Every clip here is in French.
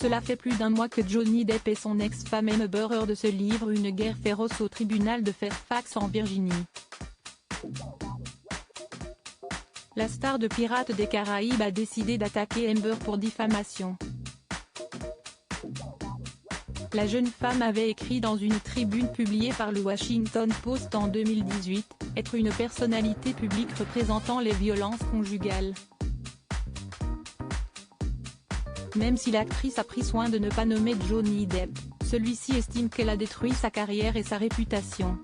Cela fait plus d'un mois que Johnny Depp et son ex-femme Amber Heard se livrent une guerre féroce au tribunal de Fairfax en Virginie. La star de Pirates des Caraïbes a décidé d'attaquer Amber pour diffamation. La jeune femme avait écrit dans une tribune publiée par le Washington Post en 2018, être une personnalité publique représentant les violences conjugales. Même si l'actrice a pris soin de ne pas nommer Johnny Depp, celui-ci estime qu'elle a détruit sa carrière et sa réputation.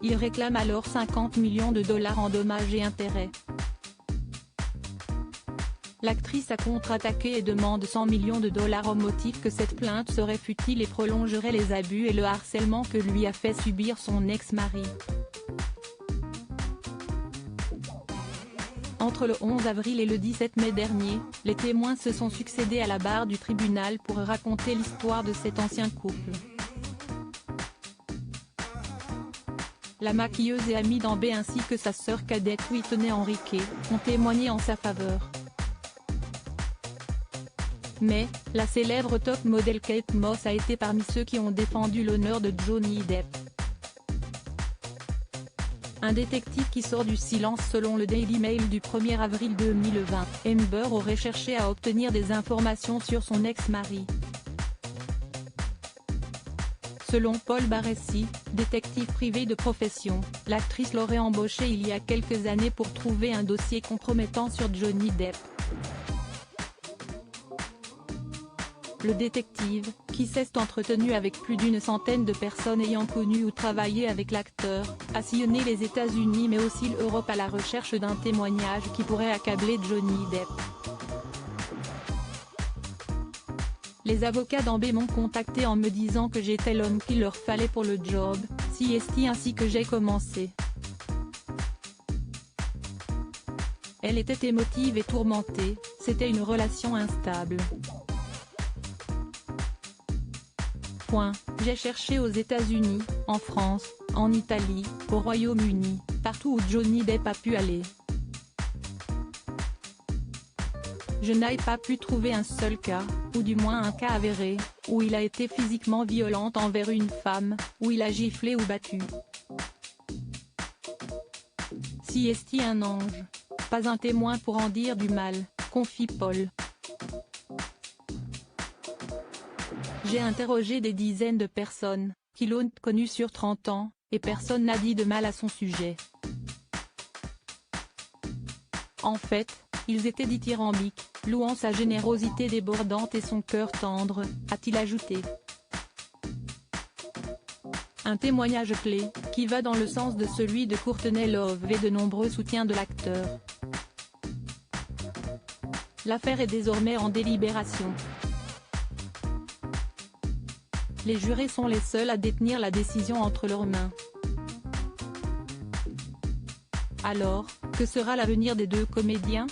Il réclame alors 50 millions de dollars en dommages et intérêts. L'actrice a contre-attaqué et demande 100 millions de dollars au motif que cette plainte serait futile et prolongerait les abus et le harcèlement que lui a fait subir son ex-mari. Entre le 11 avril et le 17 mai dernier, les témoins se sont succédés à la barre du tribunal pour raconter l'histoire de cet ancien couple. La maquilleuse et amie d'Amber ainsi que sa sœur cadette Whitney Enrique ont témoigné en sa faveur. Mais, la célèbre top modèle Kate Moss a été parmi ceux qui ont défendu l'honneur de Johnny Depp. Un détective qui sort du silence. Selon le Daily Mail du 1er avril 2020, Amber aurait cherché à obtenir des informations sur son ex-mari. Selon Paul Barresi, détective privé de profession, l'actrice l'aurait embauché il y a quelques années pour trouver un dossier compromettant sur Johnny Depp. Le détective, qui s'est entretenu avec plus d'une centaine de personnes ayant connu ou travaillé avec l'acteur, a sillonné les États-Unis mais aussi l'Europe à la recherche d'un témoignage qui pourrait accabler Johnny Depp. Les avocats d'Amber m'ont contacté en me disant que j'étais l'homme qu'il leur fallait pour le job, CST ainsi que j'ai commencé. Elle était émotive et tourmentée, c'était une relation instable. J'ai cherché aux États-Unis, en France, en Italie, au Royaume-Uni, partout où Johnny Depp a pu aller. Je n'ai pas pu trouver un seul cas, ou du moins un cas avéré, où il a été physiquement violent envers une femme, où il a giflé ou battu. Si est-il un ange? Pas un témoin pour en dire du mal, confie Paul. J'ai interrogé des dizaines de personnes, qui l'ont connu sur 30 ans, et personne n'a dit de mal à son sujet. En fait, ils étaient dithyrambiques, louant sa générosité débordante et son cœur tendre, a-t-il ajouté. Un témoignage clé, qui va dans le sens de celui de Courtney Love et de nombreux soutiens de l'acteur. L'affaire est désormais en délibération. Les jurés sont les seuls à détenir la décision entre leurs mains. Alors, que sera l'avenir des deux comédiens ?